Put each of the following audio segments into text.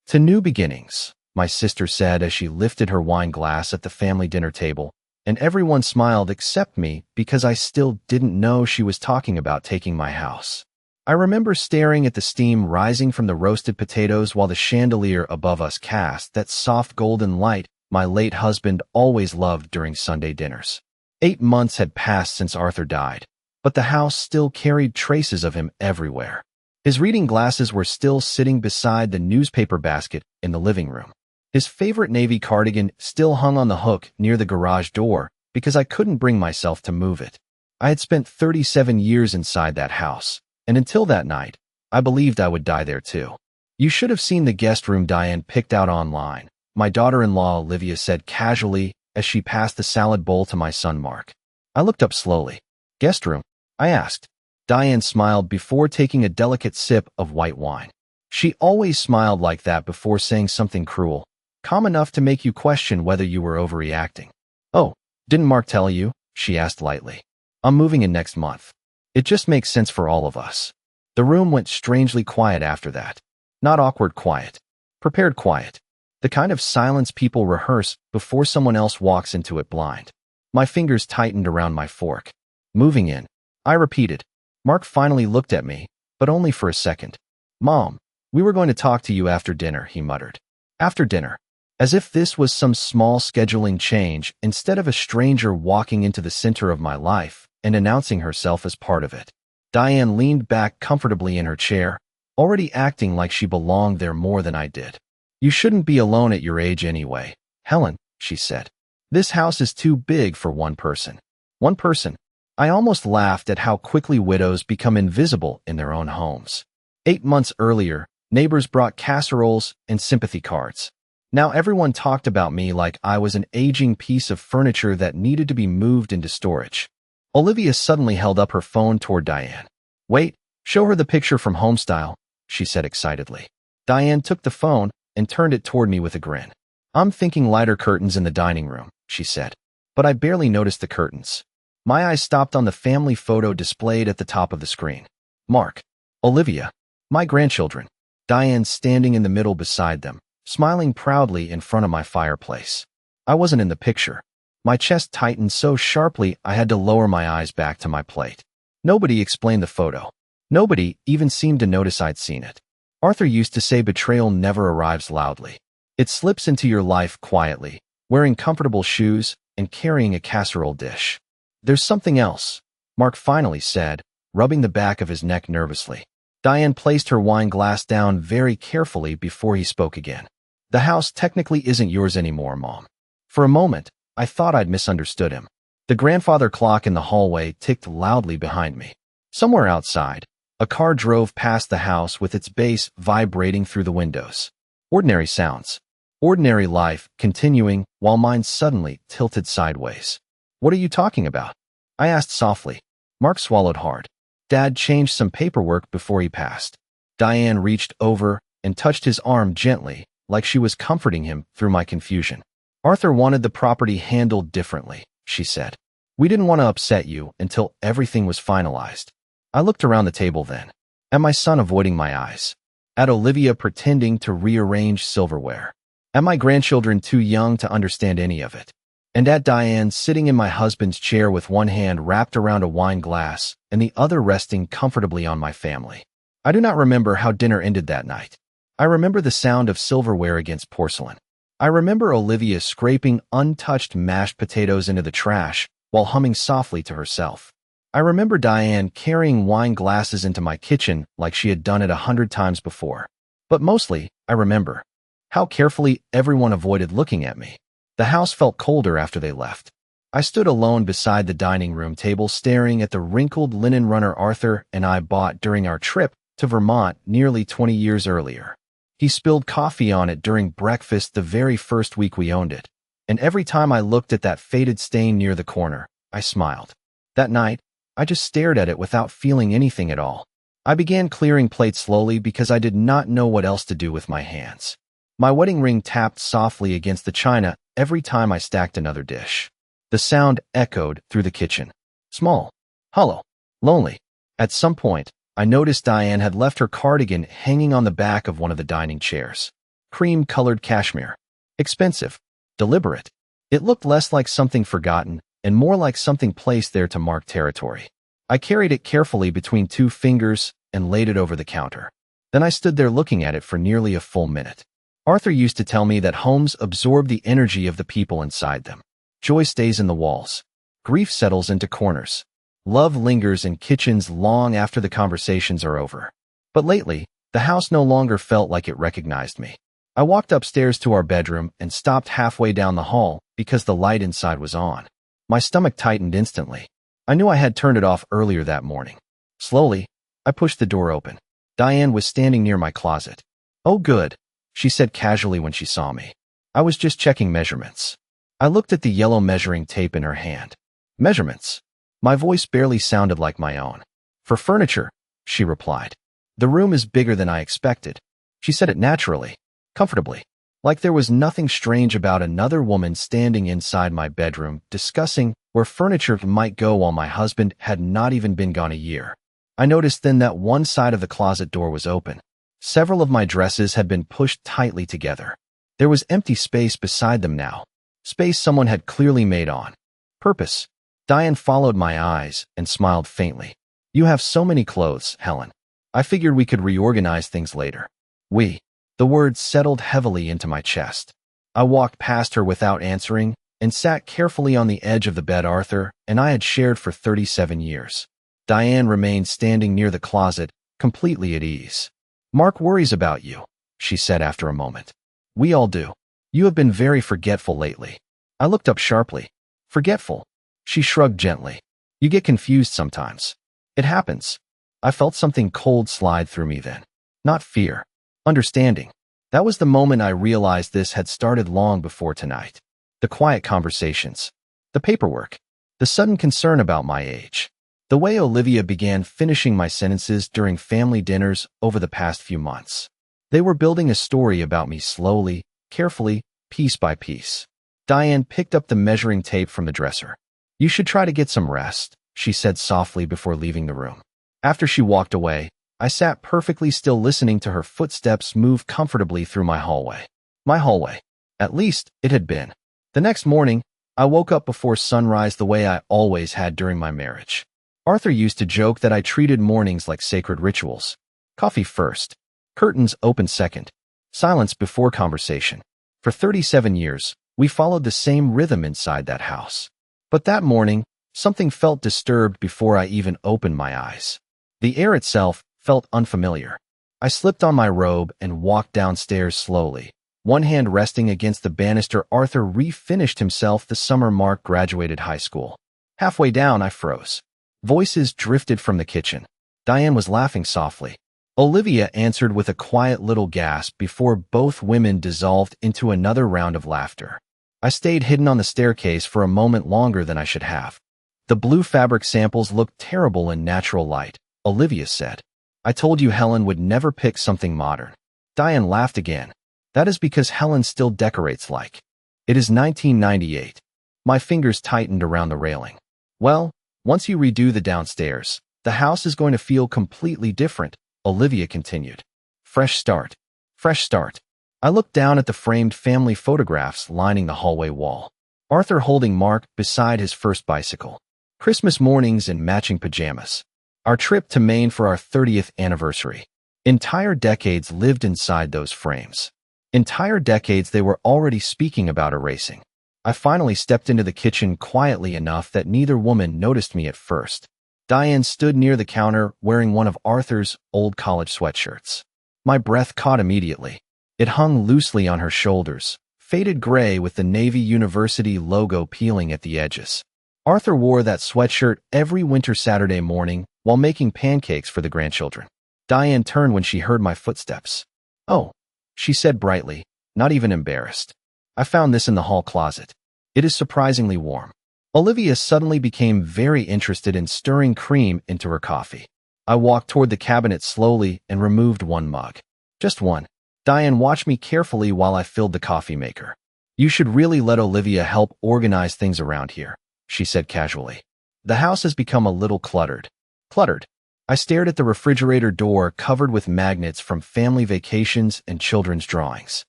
To new beginnings, my sister said as she lifted her wine glass at the family dinner table, and everyone smiled except me because I still didn't know she was talking about taking my house. I remember staring at the steam rising from the roasted potatoes while the chandelier above us cast that soft golden light my late husband always loved during Sunday dinners. 8 months had passed since Arthur died, but the house still carried traces of him everywhere. His reading glasses were still sitting beside the newspaper basket in the living room. His favorite navy cardigan still hung on the hook near the garage door because I couldn't bring myself to move it. I had spent 37 years inside that house, and until that night, I believed I would die there too. You should have seen the guest room Diane picked out online, my daughter-in-law Olivia said casually as she passed the salad bowl to my son Mark. I looked up slowly. Guest room? I asked. Diane smiled before taking a delicate sip of white wine. She always smiled like that before saying something cruel, calm enough to make you question whether you were overreacting. Oh, didn't Mark tell you? She asked lightly. I'm moving in next month. It just makes sense for all of us. The room went strangely quiet after that. Not awkward quiet. Prepared quiet. The kind of silence people rehearse before someone else walks into it blind. My fingers tightened around my fork. Moving in. I repeated. Mark finally looked at me, but only for a second. Mom, we were going to talk to you after dinner, he muttered. After dinner. As if this was some small scheduling change instead of a stranger walking into the center of my life and announcing herself as part of it. Diane leaned back comfortably in her chair, already acting like she belonged there more than I did. You shouldn't be alone at your age anyway, Helen, she said. This house is too big for one person. One person. I almost laughed at how quickly widows become invisible in their own homes. 8 months earlier, neighbors brought casseroles and sympathy cards. Now everyone talked about me like I was an aging piece of furniture that needed to be moved into storage. Olivia suddenly held up her phone toward Diane. Wait, show her the picture from Homestyle, she said excitedly. Diane took the phone and turned it toward me with a grin. I'm thinking lighter curtains in the dining room, she said. But I barely noticed the curtains. My eyes stopped on the family photo displayed at the top of the screen. Mark, Olivia, my grandchildren, Diane standing in the middle beside them, smiling proudly in front of my fireplace. I wasn't in the picture. My chest tightened so sharply I had to lower my eyes back to my plate. Nobody explained the photo. Nobody even seemed to notice I'd seen it. Arthur used to say betrayal never arrives loudly. It slips into your life quietly, wearing comfortable shoes and carrying a casserole dish. There's something else, Mark finally said, rubbing the back of his neck nervously. Diane placed her wine glass down very carefully before he spoke again. The house technically isn't yours anymore, Mom. For a moment, I thought I'd misunderstood him. The grandfather clock in the hallway ticked loudly behind me. Somewhere outside, a car drove past the house with its bass vibrating through the windows. Ordinary sounds. Ordinary life continuing while mine suddenly tilted sideways. What are you talking about? I asked softly. Mark swallowed hard. Dad changed some paperwork before he passed. Diane reached over and touched his arm gently, like she was comforting him through my confusion. Arthur wanted the property handled differently, she said. We didn't want to upset you until everything was finalized. I looked around the table then, at my son avoiding my eyes, at Olivia pretending to rearrange silverware, at my grandchildren too young to understand any of it, and at Diane sitting in my husband's chair with one hand wrapped around a wine glass and the other resting comfortably on my family. I do not remember how dinner ended that night. I remember the sound of silverware against porcelain. I remember Olivia scraping untouched mashed potatoes into the trash while humming softly to herself. I remember Diane carrying wine glasses into my kitchen like she had done it 100 times before. But mostly, I remember how carefully everyone avoided looking at me. The house felt colder after they left. I stood alone beside the dining room table staring at the wrinkled linen runner Arthur and I bought during our trip to Vermont nearly 20 years earlier. He spilled coffee on it during breakfast the very first week we owned it, and every time I looked at that faded stain near the corner, I smiled. That night, I just stared at it without feeling anything at all. I began clearing plates slowly because I did not know what else to do with my hands. My wedding ring tapped softly against the china every time I stacked another dish. The sound echoed through the kitchen. Small, hollow, lonely. At some point, I noticed Diane had left her cardigan hanging on the back of one of the dining chairs. Cream-colored cashmere. Expensive. Deliberate. It looked less like something forgotten and more like something placed there to mark territory. I carried it carefully between 2 fingers and laid it over the counter. Then I stood there looking at it for nearly a full minute. Arthur used to tell me that homes absorb the energy of the people inside them. Joy stays in the walls. Grief settles into corners. Love lingers in kitchens long after the conversations are over. But lately, the house no longer felt like it recognized me. I walked upstairs to our bedroom and stopped halfway down the hall because the light inside was on. My stomach tightened instantly. I knew I had turned it off earlier that morning. Slowly, I pushed the door open. Diane was standing near my closet. "Oh, good," she said casually when she saw me. "I was just checking measurements." I looked at the yellow measuring tape in her hand. "Measurements?" My voice barely sounded like my own. "For furniture," she replied. "The room is bigger than I expected." She said it naturally, comfortably, like there was nothing strange about another woman standing inside my bedroom discussing where furniture might go while my husband had not even been gone a year. I noticed then that one side of the closet door was open. Several of my dresses had been pushed tightly together. There was empty space beside them now, space someone had clearly made on purpose. Diane followed my eyes and smiled faintly. "You have so many clothes, Helen. I figured we could reorganize things later." The words settled heavily into my chest. I walked past her without answering and sat carefully on the edge of the bed Arthur and I had shared for 37 years. Diane remained standing near the closet, completely at ease. "Mark worries about you," she said after a moment. "We all do. You have been very forgetful lately." I looked up sharply. "Forgetful?" She shrugged gently. "You get confused sometimes. It happens." I felt something cold slide through me then. Not fear. Understanding. That was the moment I realized this had started long before tonight. The quiet conversations. The paperwork. The sudden concern about my age. The way Olivia began finishing my sentences during family dinners over the past few months. They were building a story about me slowly, carefully, piece by piece. Diane picked up the measuring tape from the dresser. "You should try to get some rest," she said softly before leaving the room. After she walked away, I sat perfectly still listening to her footsteps move comfortably through my hallway. My hallway. At least, it had been. The next morning, I woke up before sunrise the way I always had during my marriage. Arthur used to joke that I treated mornings like sacred rituals. Coffee first. Curtains open second. Silence before conversation. For 37 years, we followed the same rhythm inside that house. But that morning, something felt disturbed before I even opened my eyes. The air itself felt unfamiliar. I slipped on my robe and walked downstairs slowly, one hand resting against the banister. Arthur refinished himself the summer Mark graduated high school. Halfway down, I froze. Voices drifted from the kitchen. Diane was laughing softly. Olivia answered with a quiet little gasp before both women dissolved into another round of laughter. I stayed hidden on the staircase for a moment longer than I should have. "The blue fabric samples looked terrible in natural light," Olivia said. "I told you Helen would never pick something modern." Diane laughed again. "That is because Helen still decorates like. It is 1998. My fingers tightened around the railing. "Well, once you redo the downstairs, the house is going to feel completely different," Olivia continued. "Fresh start. Fresh start." I looked down at the framed family photographs lining the hallway wall. Arthur holding Mark beside his first bicycle. Christmas mornings in matching pajamas. Our trip to Maine for our 30th anniversary. Entire decades lived inside those frames. Entire decades they were already speaking about erasing. I finally stepped into the kitchen quietly enough that neither woman noticed me at first. Diane stood near the counter wearing one of Arthur's old college sweatshirts. My breath caught immediately. It hung loosely on her shoulders, faded gray with the Navy University logo peeling at the edges. Arthur wore that sweatshirt every winter Saturday morning while making pancakes for the grandchildren. Diane turned when she heard my footsteps. "Oh," she said brightly, not even embarrassed. "I found this in the hall closet. It is surprisingly warm." Olivia suddenly became very interested in stirring cream into her coffee. I walked toward the cabinet slowly and removed one mug. Just one. Diane watched me carefully while I filled the coffee maker. "You should really let Olivia help organize things around here," she said casually. "The house has become a little cluttered." Cluttered. I stared at the refrigerator door covered with magnets from family vacations and children's drawings.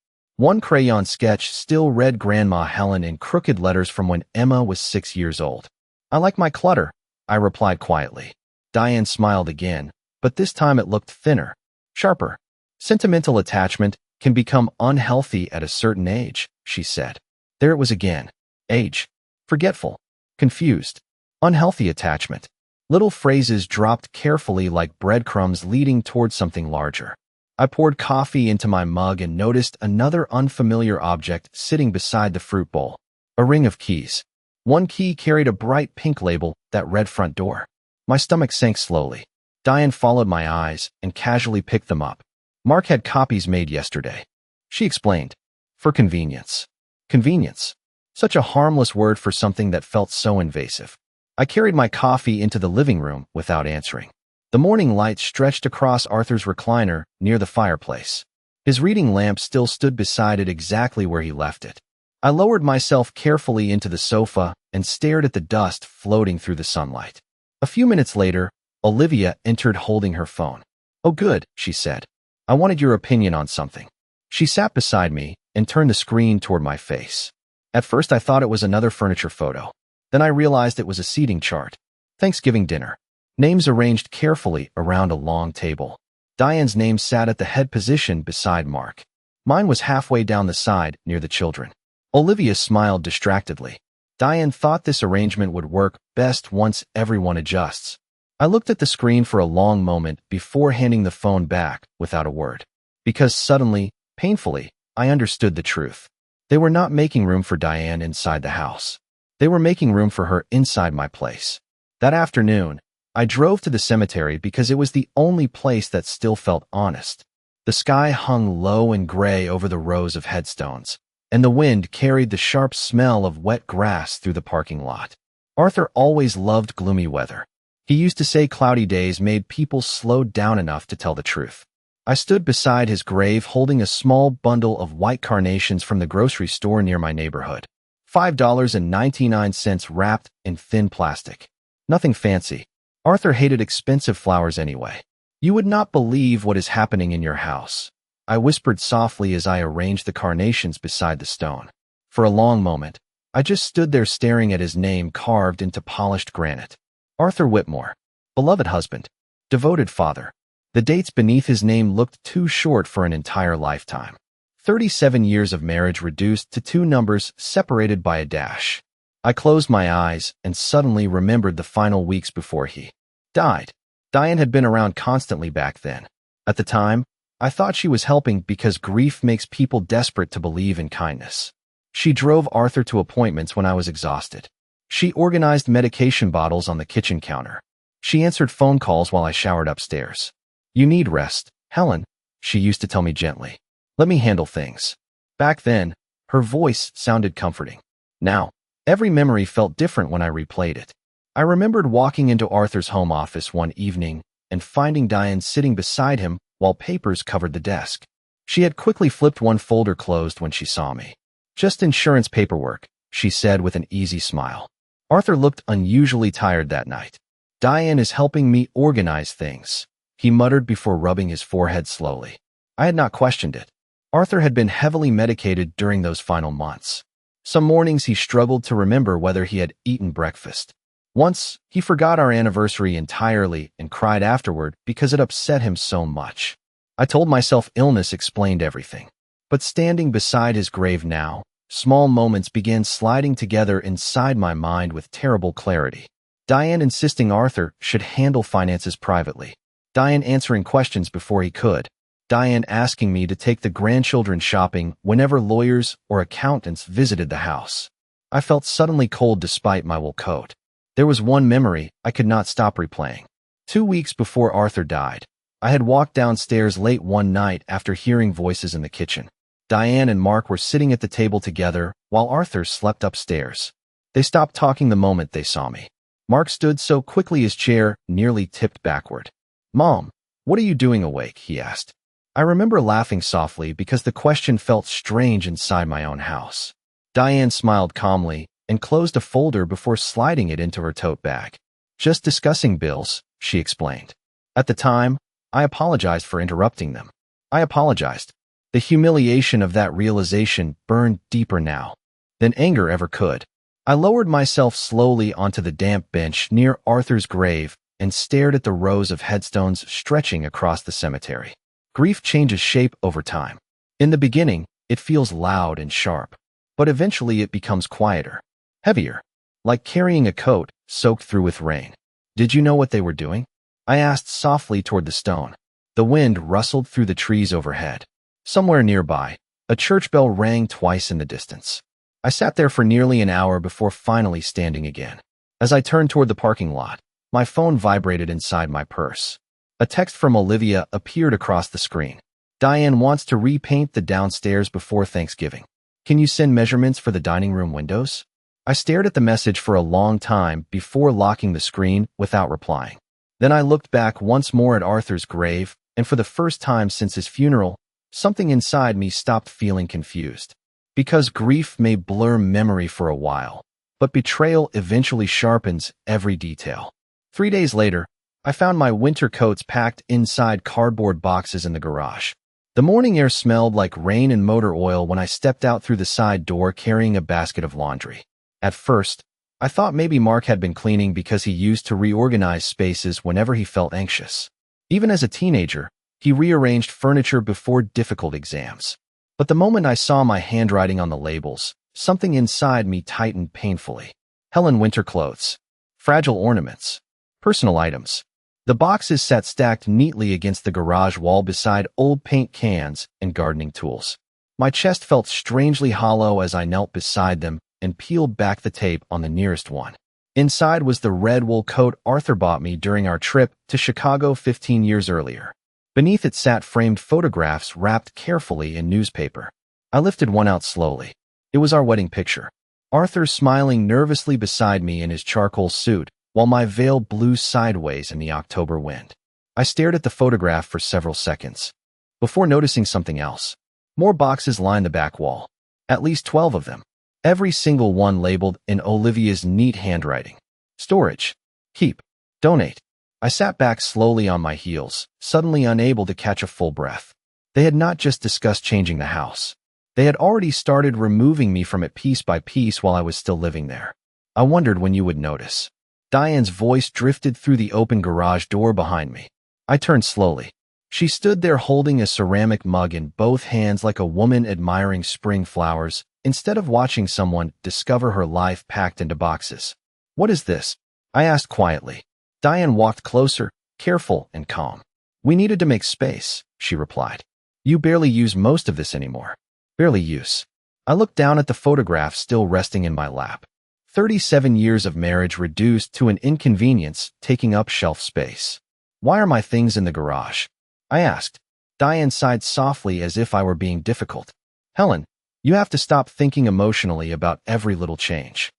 One crayon sketch still read Grandma Helen in crooked letters from when Emma was 6 years old. "I like my clutter," I replied quietly. Diane smiled again, but this time it looked thinner, sharper. "Sentimental attachment can become unhealthy at a certain age," she said. There it was again. Age. Forgetful. Confused. Unhealthy attachment. Little phrases dropped carefully like breadcrumbs leading towards something larger. I poured coffee into my mug and noticed another unfamiliar object sitting beside the fruit bowl. A ring of keys. One key carried a bright pink label that read "front door." My stomach sank slowly. Diane followed my eyes and casually picked them up. "Mark had copies made yesterday," she explained. "For convenience." Convenience. Such a harmless word for something that felt so invasive. I carried my coffee into the living room without answering. The morning light stretched across Arthur's recliner near the fireplace. His reading lamp still stood beside it exactly where he left it. I lowered myself carefully into the sofa and stared at the dust floating through the sunlight. A few minutes later, Olivia entered holding her phone. "Oh good," she said. "I wanted your opinion on something." She sat beside me and turned the screen toward my face. At first I thought it was another furniture photo. Then I realized it was a seating chart. Thanksgiving dinner. Names arranged carefully around a long table. Diane's name sat at the head position beside Mark. Mine was halfway down the side near the children. Olivia smiled distractedly. Diane thought this arrangement would work best once everyone adjusts. I looked at the screen for a long moment before handing the phone back without a word. Because suddenly, painfully, I understood the truth. They were not making room for Diane inside the house. They were making room for her inside my place. That afternoon, I drove to the cemetery because it was the only place that still felt honest. The sky hung low and gray over the rows of headstones, and the wind carried the sharp smell of wet grass through the parking lot. Arthur always loved gloomy weather. He used to say cloudy days made people slow down enough to tell the truth. I stood beside his grave holding a small bundle of white carnations from the grocery store near my neighborhood. $5.99 wrapped in thin plastic. Nothing fancy. Arthur hated expensive flowers anyway. "You would not believe what is happening in your house," I whispered softly as I arranged the carnations beside the stone. For a long moment, I just stood there staring at his name carved into polished granite. Arthur Whitmore. Beloved husband. Devoted father. The dates beneath his name looked too short for an entire lifetime. 37 years of marriage reduced to two numbers separated by a dash. I closed my eyes and suddenly remembered the final weeks before he died. Diane had been around constantly back then. At the time, I thought she was helping because grief makes people desperate to believe in kindness. She drove Arthur to appointments when I was exhausted. She organized medication bottles on the kitchen counter. She answered phone calls while I showered upstairs. "You need rest, Helen," she used to tell me gently. "Let me handle things." Back then, her voice sounded comforting. Now, every memory felt different when I replayed it. I remembered walking into Arthur's home office one evening and finding Diane sitting beside him while papers covered the desk. She had quickly flipped one folder closed when she saw me. "Just insurance paperwork," she said with an easy smile. Arthur looked unusually tired that night. "Diane is helping me organize things," he muttered before rubbing his forehead slowly. I had not questioned it. Arthur had been heavily medicated during those final months. Some mornings he struggled to remember whether he had eaten breakfast. Once, he forgot our anniversary entirely and cried afterward because it upset him so much. I told myself illness explained everything. But standing beside his grave now, small moments began sliding together inside my mind with terrible clarity. Diane insisting Arthur should handle finances privately. Diane answering questions before he could. Diane asking me to take the grandchildren shopping whenever lawyers or accountants visited the house. I felt suddenly cold despite my wool coat. There was one memory I could not stop replaying. 2 weeks before Arthur died, I had walked downstairs late one night after hearing voices in the kitchen. Diane and Mark were sitting at the table together while Arthur slept upstairs. They stopped talking the moment they saw me. Mark stood so quickly his chair nearly tipped backward. "Mom, what are you doing awake?" he asked. I remember laughing softly because the question felt strange inside my own house. Diane smiled calmly and closed a folder before sliding it into her tote bag. "Just discussing bills," she explained. At the time, I apologized for interrupting them. I apologized. The humiliation of that realization burned deeper now than anger ever could. I lowered myself slowly onto the damp bench near Arthur's grave and stared at the rows of headstones stretching across the cemetery. Grief changes shape over time. In the beginning, it feels loud and sharp, but eventually it becomes quieter, heavier, like carrying a coat soaked through with rain. Did you know what they were doing? I asked softly toward the stone. The wind rustled through the trees overhead. Somewhere nearby, a church bell rang twice in the distance. I sat there for nearly an hour before finally standing again. As I turned toward the parking lot, my phone vibrated inside my purse. A text from Olivia appeared across the screen. Diane wants to repaint the downstairs before Thanksgiving. Can you send measurements for the dining room windows? I stared at the message for a long time before locking the screen without replying. Then I looked back once more at Arthur's grave, and for the first time since his funeral, something inside me stopped feeling confused. Because grief may blur memory for a while, but betrayal eventually sharpens every detail. 3 days later, I found my winter coats packed inside cardboard boxes in the garage. The morning air smelled like rain and motor oil when I stepped out through the side door carrying a basket of laundry. At first, I thought maybe Mark had been cleaning because he used to reorganize spaces whenever he felt anxious. Even as a teenager, he rearranged furniture before difficult exams. But the moment I saw my handwriting on the labels, something inside me tightened painfully. Helen winter clothes, fragile ornaments, personal items. The boxes sat stacked neatly against the garage wall beside old paint cans and gardening tools. My chest felt strangely hollow as I knelt beside them and peeled back the tape on the nearest one. Inside was the red wool coat Arthur bought me during our trip to Chicago 15 years earlier. Beneath it sat framed photographs wrapped carefully in newspaper. I lifted one out slowly. It was our wedding picture. Arthur smiling nervously beside me in his charcoal suit, while my veil blew sideways in the October wind. I stared at the photograph for several seconds, before noticing something else. More boxes lined the back wall. At least 12 of them. Every single one labeled in Olivia's neat handwriting. Storage. Keep. Donate. I sat back slowly on my heels, suddenly unable to catch a full breath. They had not just discussed changing the house. They had already started removing me from it piece by piece while I was still living there. I wondered when you would notice. Diane's voice drifted through the open garage door behind me. I turned slowly. She stood there holding a ceramic mug in both hands like a woman admiring spring flowers, instead of watching someone discover her life packed into boxes. What is this? I asked quietly. Diane walked closer, careful and calm. We needed to make space, she replied. You barely use most of this anymore. Barely use. I looked down at the photograph still resting in my lap. 37 years of marriage reduced to an inconvenience, taking up shelf space. Why are my things in the garage? I asked. Diane sighed softly as if I were being difficult. Helen, you have to stop thinking emotionally about every little change.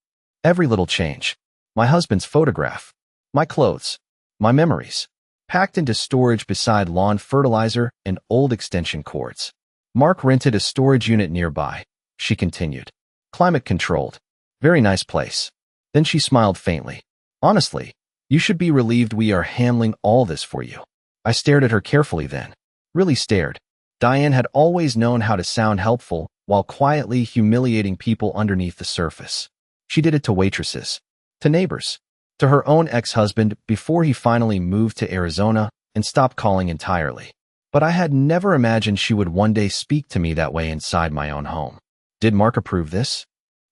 Every little change. My husband's photograph. My clothes. My memories. Packed into storage beside lawn fertilizer and old extension cords. Mark rented a storage unit nearby, she continued. Climate controlled. Very nice place. Then she smiled faintly. Honestly, you should be relieved we are handling all this for you. I stared at her carefully then. Really stared. Diane had always known how to sound helpful while quietly humiliating people underneath the surface. She did it to waitresses, to neighbors, to her own ex-husband before he finally moved to Arizona and stopped calling entirely. But I had never imagined she would one day speak to me that way inside my own home. Did Mark approve this?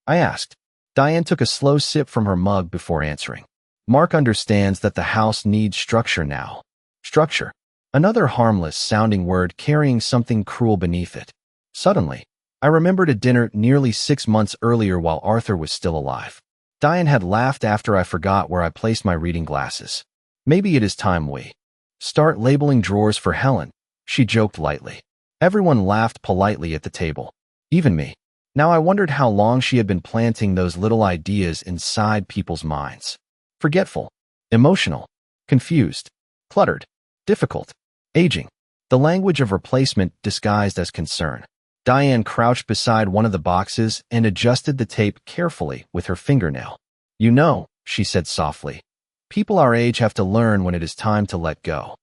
I asked. Diane took a slow sip from her mug before answering. Mark understands that the house needs structure now. Structure. Another harmless-sounding word carrying something cruel beneath it. Suddenly, I remembered a dinner nearly 6 months earlier while Arthur was still alive. Diane had laughed after I forgot where I placed my reading glasses. Maybe it is time we start labeling drawers for Helen, she joked lightly. Everyone laughed politely at the table. Even me. Now I wondered how long she had been planting those little ideas inside people's minds. Forgetful. Emotional. Confused. Cluttered. Difficult. Aging. The language of replacement disguised as concern. Diane crouched beside one of the boxes and adjusted the tape carefully with her fingernail. You know, she said softly, people our age have to learn when it is time to let go.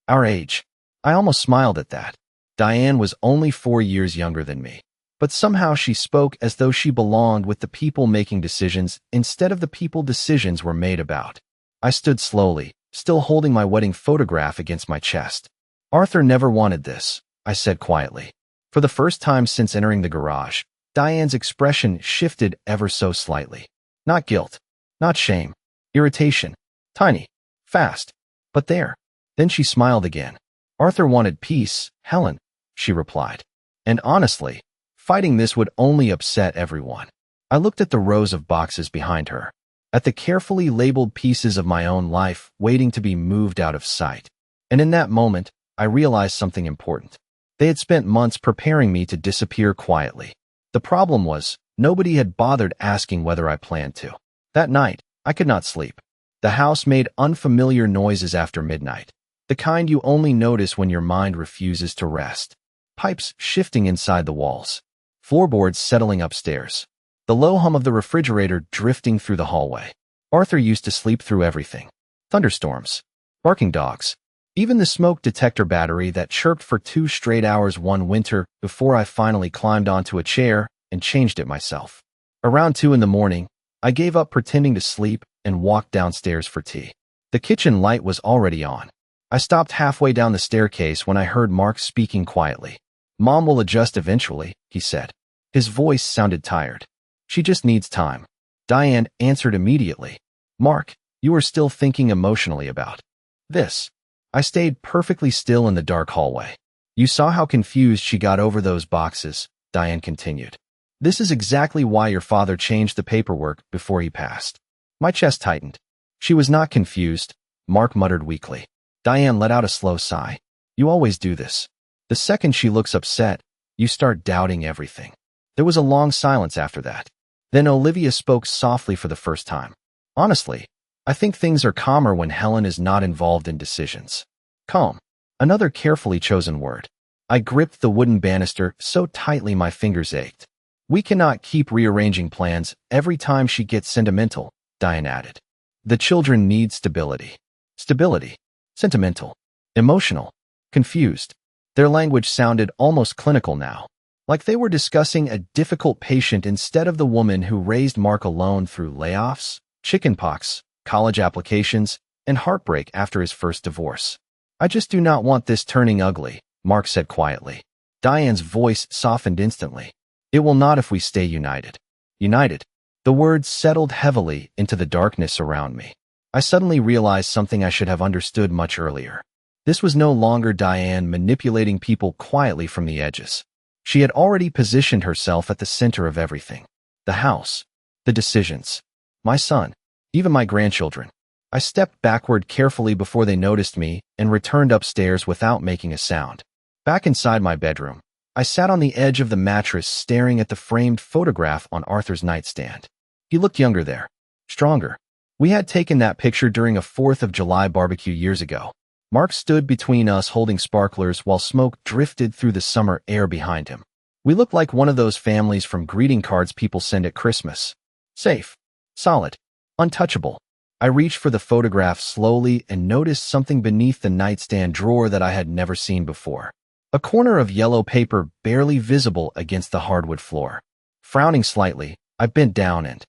Our age. I almost smiled at that. Diane was only 4 years younger than me, but somehow she spoke as though she belonged with the people making decisions instead of the people decisions were made about. I stood slowly, still holding my wedding photograph against my chest. Arthur never wanted this, I said quietly. For the first time since entering the garage, Diane's expression shifted ever so slightly. Not guilt, not shame, irritation. Tiny, fast, but there. Then she smiled again. Arthur wanted peace, Helen, she replied. And honestly, fighting this would only upset everyone. I looked at the rows of boxes behind her, at the carefully labeled pieces of my own life waiting to be moved out of sight. And in that moment, I realized something important. They had spent months preparing me to disappear quietly. The problem was, nobody had bothered asking whether I planned to. That night, I could not sleep. The house made unfamiliar noises after midnight, the kind you only notice when your mind refuses to rest. Pipes shifting inside the walls, floorboards settling upstairs, the low hum of the refrigerator drifting through the hallway. Arthur used to sleep through everything. Thunderstorms, barking dogs, even the smoke detector battery that chirped for 2 straight hours one winter before I finally climbed onto a chair and changed it myself. Around 2 in the morning, I gave up pretending to sleep and walked downstairs for tea. The kitchen light was already on. I stopped halfway down the staircase when I heard Mark speaking quietly. Mom will adjust eventually, he said. His voice sounded tired. She just needs time. Diane answered immediately. Mark, you are still thinking emotionally about this. I stayed perfectly still in the dark hallway. You saw how confused she got over those boxes, Diane continued. This is exactly why your father changed the paperwork before he passed. My chest tightened. She was not confused, Mark muttered weakly. Diane let out a slow sigh. You always do this. The second she looks upset, you start doubting everything. There was a long silence after that. Then Olivia spoke softly for the first time. Honestly, I think things are calmer when Helen is not involved in decisions. Calm. Another carefully chosen word. I gripped the wooden banister so tightly my fingers ached. We cannot keep rearranging plans every time she gets sentimental, Diane added. The children need stability. Stability. Sentimental. Emotional. Confused. Their language sounded almost clinical now, like they were discussing a difficult patient instead of the woman who raised Mark alone through layoffs, chickenpox, college applications, and heartbreak after his first divorce. I just do not want this turning ugly, Mark said quietly. Diane's voice softened instantly. It will not if we stay united. United. The words settled heavily into the darkness around me. I suddenly realized something I should have understood much earlier. This was no longer Diane manipulating people quietly from the edges. She had already positioned herself at the center of everything. The house, the decisions, my son, even my grandchildren. I stepped backward carefully before they noticed me and returned upstairs without making a sound. Back inside my bedroom, I sat on the edge of the mattress staring at the framed photograph on Arthur's nightstand. He looked younger there, stronger. We had taken that picture during a 4th of July barbecue years ago. Mark stood between us holding sparklers while smoke drifted through the summer air behind him. We looked like one of those families from greeting cards people send at Christmas. Safe, solid, untouchable. I reached for the photograph slowly and noticed something beneath the nightstand drawer that I had never seen before. A corner of yellow paper barely visible against the hardwood floor. Frowning slightly, I bent down and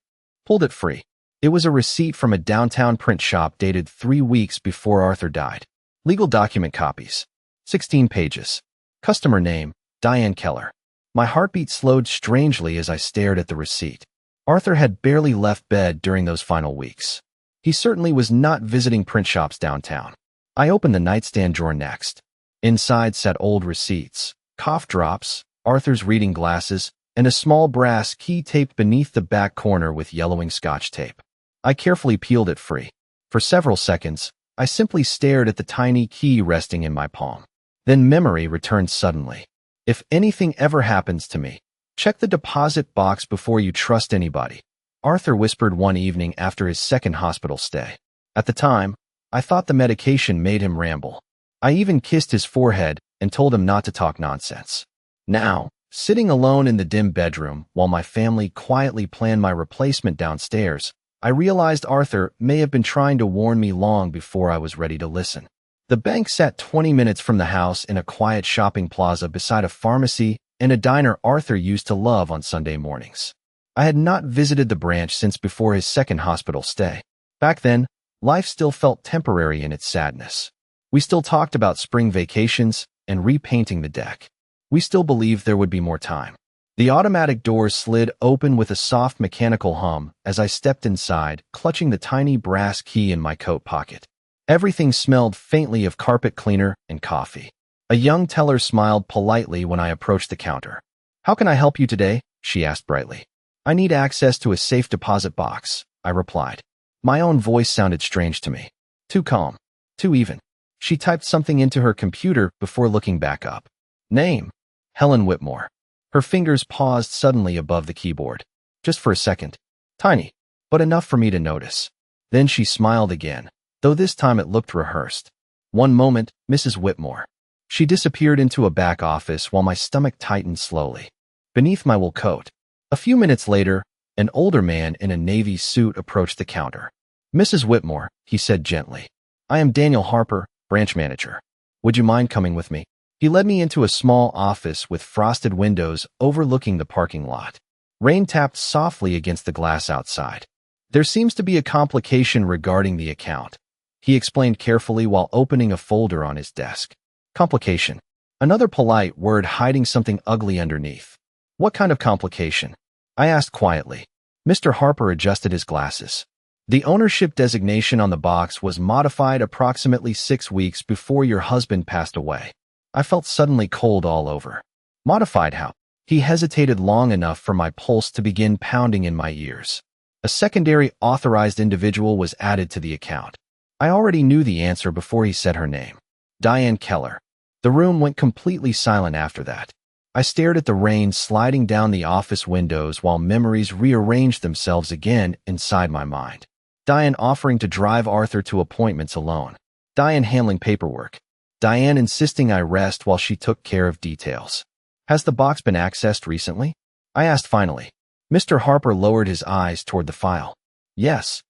pulled it free. It was a receipt from a downtown print shop dated 3 weeks before Arthur died. Legal document copies. 16 pages. Customer name, Diane Keller. My heartbeat slowed strangely as I stared at the receipt. Arthur had barely left bed during those final weeks. He certainly was not visiting print shops downtown. I opened the nightstand drawer next. Inside sat old receipts, cough drops, Arthur's reading glasses, and a small brass key taped beneath the back corner with yellowing Scotch tape. I carefully peeled it free. For several seconds, I simply stared at the tiny key resting in my palm. Then memory returned suddenly. If anything ever happens to me, check the deposit box before you trust anybody, Arthur whispered one evening after his second hospital stay. At the time, I thought the medication made him ramble. I even kissed his forehead and told him not to talk nonsense. Now, sitting alone in the dim bedroom while my family quietly planned my replacement downstairs, I realized Arthur may have been trying to warn me long before I was ready to listen. The bank sat 20 minutes from the house in a quiet shopping plaza beside a pharmacy and a diner Arthur used to love on Sunday mornings. I had not visited the branch since before his second hospital stay. Back then, life still felt temporary in its sadness. We still talked about spring vacations and repainting the deck. We still believed there would be more time. The automatic doors slid open with a soft mechanical hum as I stepped inside, clutching the tiny brass key in my coat pocket. Everything smelled faintly of carpet cleaner and coffee. A young teller smiled politely when I approached the counter. "How can I help you today?" she asked brightly. "I need access to a safe deposit box," I replied. My own voice sounded strange to me. Too calm. Too even. She typed something into her computer before looking back up. Name: Helen Whitmore. Her fingers paused suddenly above the keyboard. Just for a second. Tiny, but enough for me to notice. Then she smiled again, though this time it looked rehearsed. One moment, Mrs. Whitmore. She disappeared into a back office while my stomach tightened slowly. Beneath my wool coat. A few minutes later, an older man in a navy suit approached the counter. "Mrs. Whitmore," he said gently. "I am Daniel Harper, branch manager. Would you mind coming with me?" He led me into a small office with frosted windows overlooking the parking lot. Rain tapped softly against the glass outside. "There seems to be a complication regarding the account," he explained carefully while opening a folder on his desk. Complication. Another polite word hiding something ugly underneath. "What kind of complication?" I asked quietly. Mr. Harper adjusted his glasses. "The ownership designation on the box was modified approximately 6 weeks before your husband passed away." I felt suddenly cold all over. Modified how? He hesitated long enough for my pulse to begin pounding in my ears. A secondary authorized individual was added to the account. I already knew the answer before he said her name. Diane Keller. The room went completely silent after that. I stared at the rain sliding down the office windows while memories rearranged themselves again inside my mind. Diane offering to drive Arthur to appointments alone. Diane handling paperwork. Diane insisting I rest while she took care of details. "Has the box been accessed recently?" I asked finally. Mr. Harper lowered his eyes toward the file. "Yes."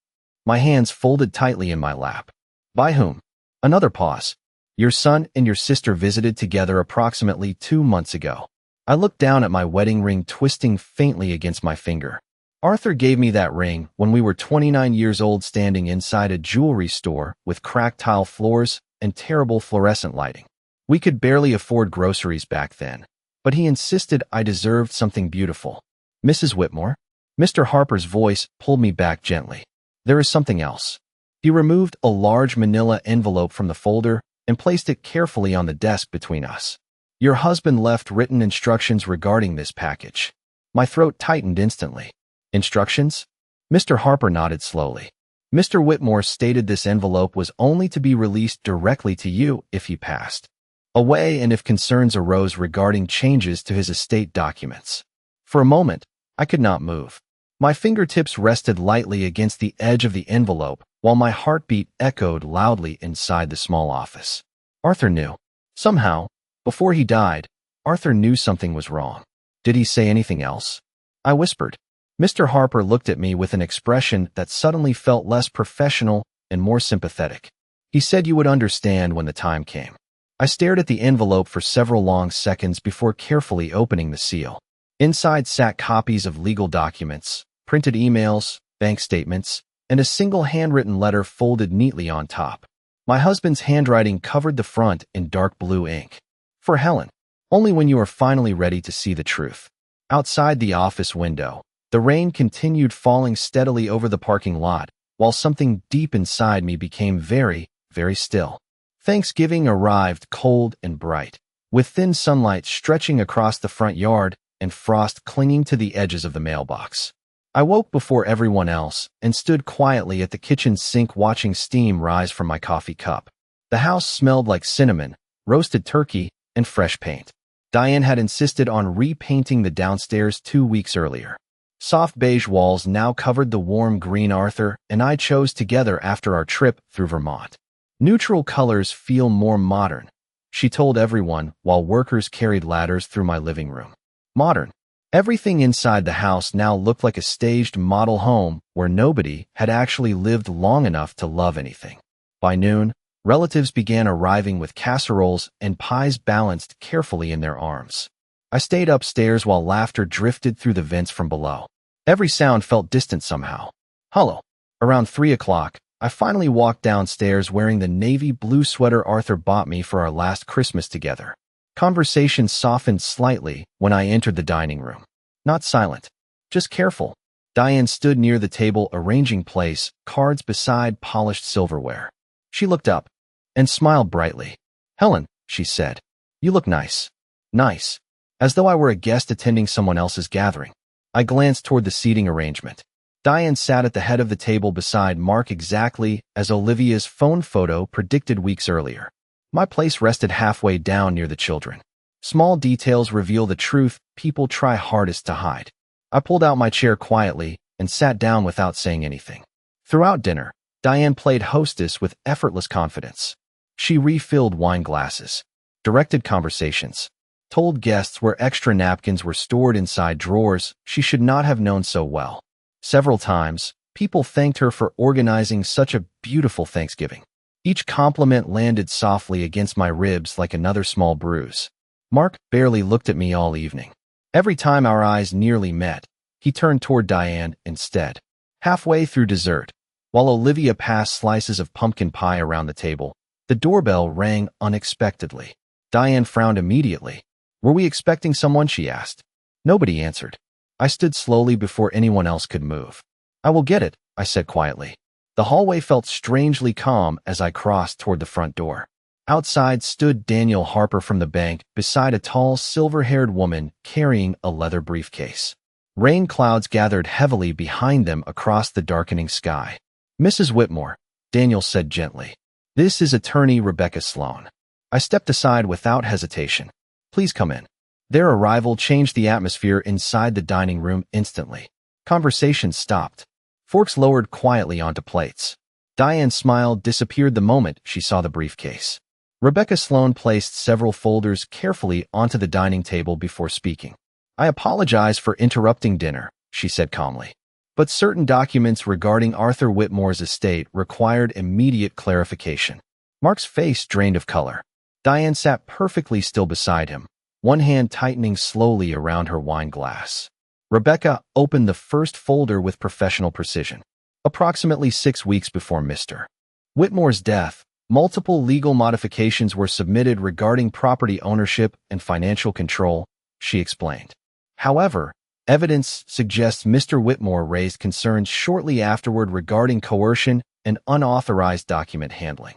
My hands folded tightly in my lap. "By whom?" Another pause. "Your son and your sister visited together approximately 2 months ago." I looked down at my wedding ring twisting faintly against my finger. "Arthur gave me that ring when we were 29 years old standing inside a jewelry store with cracked tile floors and terrible fluorescent lighting. We could barely afford groceries back then, but he insisted I deserved something beautiful." "Mrs. Whitmore?" Mr. Harper's voice pulled me back gently. "There is something else." He removed a large manila envelope from the folder and placed it carefully on the desk between us. "Your husband left written instructions regarding this package." My throat tightened instantly. "Instructions?" Mr. Harper nodded slowly. "Mr. Whitmore stated this envelope was only to be released directly to you if he passed away and if concerns arose regarding changes to his estate documents." For a moment, I could not move. My fingertips rested lightly against the edge of the envelope while my heartbeat echoed loudly inside the small office. Arthur knew. Somehow, before he died, Arthur knew something was wrong. Did he say anything else? I whispered. Mr. Harper looked at me with an expression that suddenly felt less professional and more sympathetic. He said you would understand when the time came. I stared at the envelope for several long seconds before carefully opening the seal. Inside sat copies of legal documents, printed emails, bank statements, and a single handwritten letter folded neatly on top. My husband's handwriting covered the front in dark blue ink. "For Helen, only when you are finally ready to see the truth." Outside the office window, the rain continued falling steadily over the parking lot, while something deep inside me became very, very still. Thanksgiving arrived cold and bright, with thin sunlight stretching across the front yard and frost clinging to the edges of the mailbox. I woke before everyone else and stood quietly at the kitchen sink watching steam rise from my coffee cup. The house smelled like cinnamon, roasted turkey, and fresh paint. Diane had insisted on repainting the downstairs 2 weeks earlier. Soft beige walls now covered the warm green Arthur and I chose together after our trip through Vermont. "Neutral colors feel more modern," she told everyone while workers carried ladders through my living room. Modern. Everything inside the house now looked like a staged model home where nobody had actually lived long enough to love anything. By noon, Relatives began arriving with casseroles and pies balanced carefully in their arms. I stayed upstairs while laughter drifted through the vents from below. Every sound felt distant somehow. Hollow. Around 3 o'clock, I finally walked downstairs wearing the navy blue sweater Arthur bought me for our last Christmas together. Conversation softened slightly when I entered the dining room. Not silent, just careful. Diane stood near the table arranging plates, cards beside polished silverware. She looked up and smiled brightly. "Helen," she said, "you look nice." Nice. As though I were a guest attending someone else's gathering. I glanced toward the seating arrangement. Diane sat at the head of the table beside Mark exactly as Olivia's phone photo predicted weeks earlier. My place rested halfway down near the children. Small details reveal the truth people try hardest to hide. I pulled out my chair quietly and sat down without saying anything. Throughout dinner, Diane played hostess with effortless confidence. She refilled wine glasses, directed conversations, told guests where extra napkins were stored inside drawers she should not have known so well. Several times, people thanked her for organizing such a beautiful Thanksgiving. Each compliment landed softly against my ribs like another small bruise. Mark barely looked at me all evening. Every time our eyes nearly met, he turned toward Diane instead. Halfway through dessert, while Olivia passed slices of pumpkin pie around the table, the doorbell rang unexpectedly. Diane frowned immediately. "Were we expecting someone?" she asked. Nobody answered. I stood slowly before anyone else could move. "I will get it," I said quietly. The hallway felt strangely calm as I crossed toward the front door. Outside stood Daniel Harper from the bank beside a tall, silver-haired woman carrying a leather briefcase. Rain clouds gathered heavily behind them across the darkening sky. "Mrs. Whitmore," Daniel said gently. "This is attorney Rebecca Sloan." I stepped aside without hesitation. "Please come in." Their arrival changed the atmosphere inside the dining room instantly. Conversation stopped. Forks lowered quietly onto plates. Diane's smile disappeared the moment she saw the briefcase. Rebecca Sloan placed several folders carefully onto the dining table before speaking. "I apologize for interrupting dinner," she said calmly. "But certain documents regarding Arthur Whitmore's estate required immediate clarification." Mark's face drained of color. Diane sat perfectly still beside him, one hand tightening slowly around her wine glass. Rebecca opened the first folder with professional precision. Approximately 6 weeks before Mr. Whitmore's death, multiple legal modifications were submitted regarding property ownership and financial control, she explained. However, evidence suggests Mr. Whitmore raised concerns shortly afterward regarding coercion and unauthorized document handling.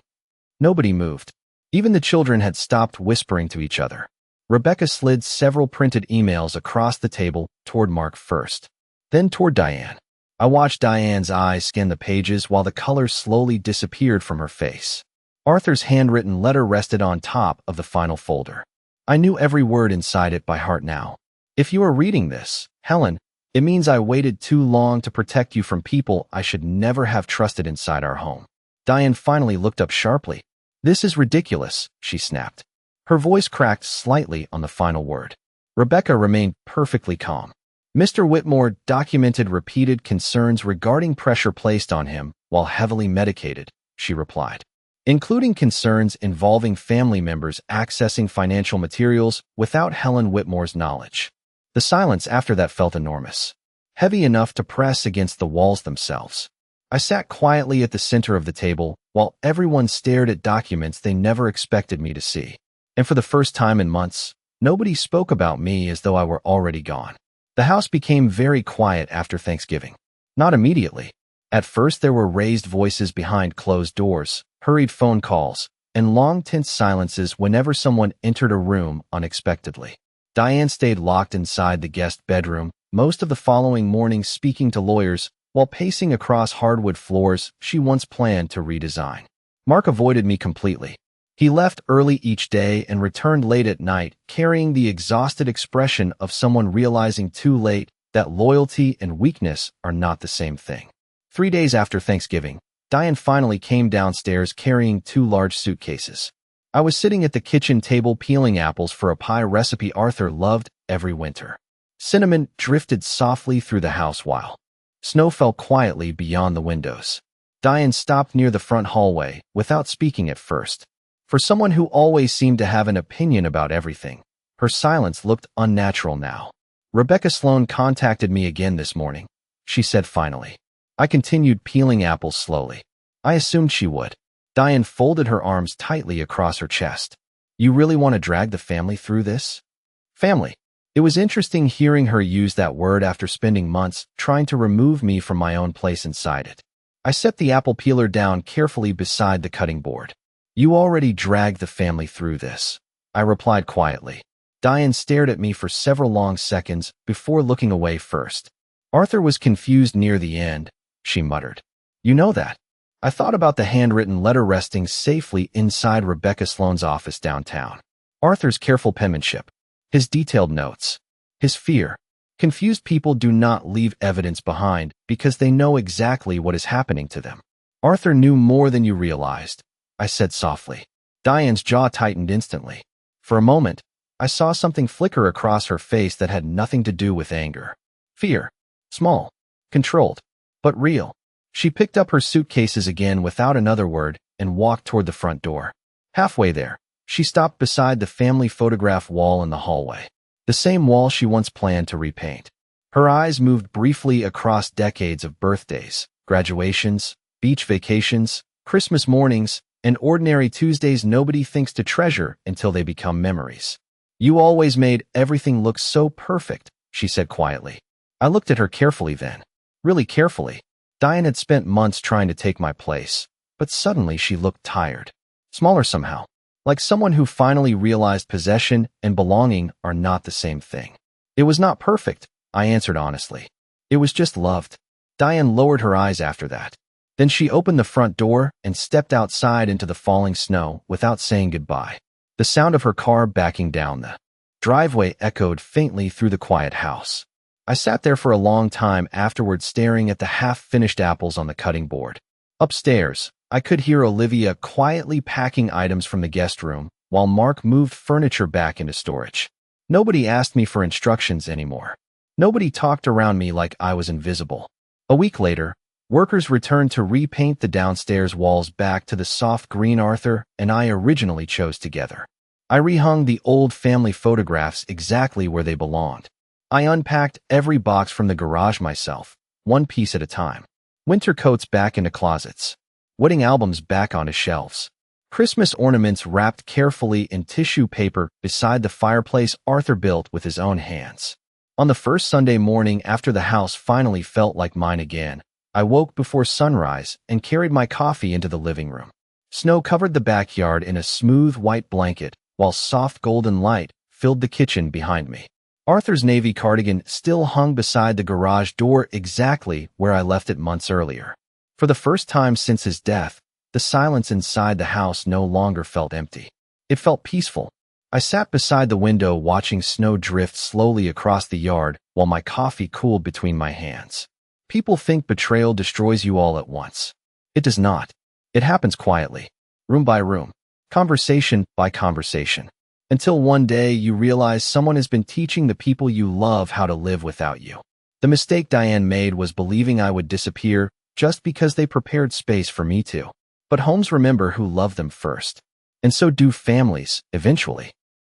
Nobody moved. Even the children had stopped whispering to each other. Rebecca slid several printed emails across the table toward Mark first, then toward Diane. I watched Diane's eyes scan the pages while the color slowly disappeared from her face. Arthur's handwritten letter rested on top of the final folder. I knew every word inside it by heart now. "If you are reading this, Helen, it means I waited too long to protect you from people I should never have trusted inside our home." Diane finally looked up sharply. "This is ridiculous," she snapped. Her voice cracked slightly on the final word. Rebecca remained perfectly calm. "Mr. Whitmore documented repeated concerns regarding pressure placed on him while heavily medicated," she replied, "including concerns involving family members accessing financial materials without Helen Whitmore's knowledge." The silence after that felt enormous, heavy enough to press against the walls themselves. I sat quietly at the center of the table while everyone stared at documents they never expected me to see. And for the first time in months, nobody spoke about me as though I were already gone. The house became very quiet after Thanksgiving. Not immediately. At first there were raised voices behind closed doors, hurried phone calls, and long tense silences whenever someone entered a room unexpectedly. Diane stayed locked inside the guest bedroom, most of the following morning speaking to lawyers while pacing across hardwood floors she once planned to redesign. Mark avoided me completely. He left early each day and returned late at night, carrying the exhausted expression of someone realizing too late that loyalty and weakness are not the same thing. 3 days after Thanksgiving, Diane finally came downstairs carrying 2 large suitcases. I was sitting at the kitchen table peeling apples for a pie recipe Arthur loved every winter. Cinnamon drifted softly through the house while snow fell quietly beyond the windows. Diane stopped near the front hallway, without speaking at first. For someone who always seemed to have an opinion about everything, her silence looked unnatural now. Rebecca Sloan contacted me again this morning, she said finally. I continued peeling apples slowly. I assumed she would. Diane folded her arms tightly across her chest. You really want to drag the family through this? Family. It was interesting hearing her use that word after spending months trying to remove me from my own place inside it. I set the apple peeler down carefully beside the cutting board. You already dragged the family through this, I replied quietly. Diane stared at me for several long seconds before looking away first. Arthur was confused near the end, she muttered. You know that? I thought about the handwritten letter resting safely inside Rebecca Sloan's office downtown. Arthur's careful penmanship, his detailed notes, his fear. Confused people do not leave evidence behind because they know exactly what is happening to them. Arthur knew more than you realized, I said softly. Diane's jaw tightened instantly. For a moment, I saw something flicker across her face that had nothing to do with anger. Fear. Small, controlled, but real. She picked up her suitcases again without another word and walked toward the front door. Halfway there, she stopped beside the family photograph wall in the hallway, the same wall she once planned to repaint. Her eyes moved briefly across decades of birthdays, graduations, beach vacations, Christmas mornings, and ordinary Tuesdays nobody thinks to treasure until they become memories. You always made everything look so perfect, she said quietly. I looked at her carefully then, really carefully. Diane had spent months trying to take my place, but suddenly she looked tired, smaller somehow, like someone who finally realized possession and belonging are not the same thing. It was not perfect, I answered honestly. It was just loved. Diane lowered her eyes after that. Then she opened the front door and stepped outside into the falling snow without saying goodbye. The sound of her car backing down the driveway echoed faintly through the quiet house. I sat there for a long time afterward staring at the half-finished apples on the cutting board. Upstairs, I could hear Olivia quietly packing items from the guest room while Mark moved furniture back into storage. Nobody asked me for instructions anymore. Nobody talked around me like I was invisible. A week later, workers returned to repaint the downstairs walls back to the soft green Arthur and I originally chose together. I rehung the old family photographs exactly where they belonged. I unpacked every box from the garage myself, one piece at a time. Winter coats back into closets. Wedding albums back onto shelves. Christmas ornaments wrapped carefully in tissue paper beside the fireplace Arthur built with his own hands. On the first Sunday morning after the house finally felt like mine again, I woke before sunrise and carried my coffee into the living room. Snow covered the backyard in a smooth white blanket, while soft golden light filled the kitchen behind me. Arthur's navy cardigan still hung beside the garage door exactly where I left it months earlier. For the first time since his death, the silence inside the house no longer felt empty. It felt peaceful. I sat beside the window watching snow drift slowly across the yard while my coffee cooled between my hands. People think betrayal destroys you all at once. It does not. It happens quietly, room by room, conversation by conversation. Until one day you realize someone has been teaching the people you love how to live without you. The mistake Diane made was believing I would disappear just because they prepared space for me to. But homes remember who loved them first. And so do families, eventually.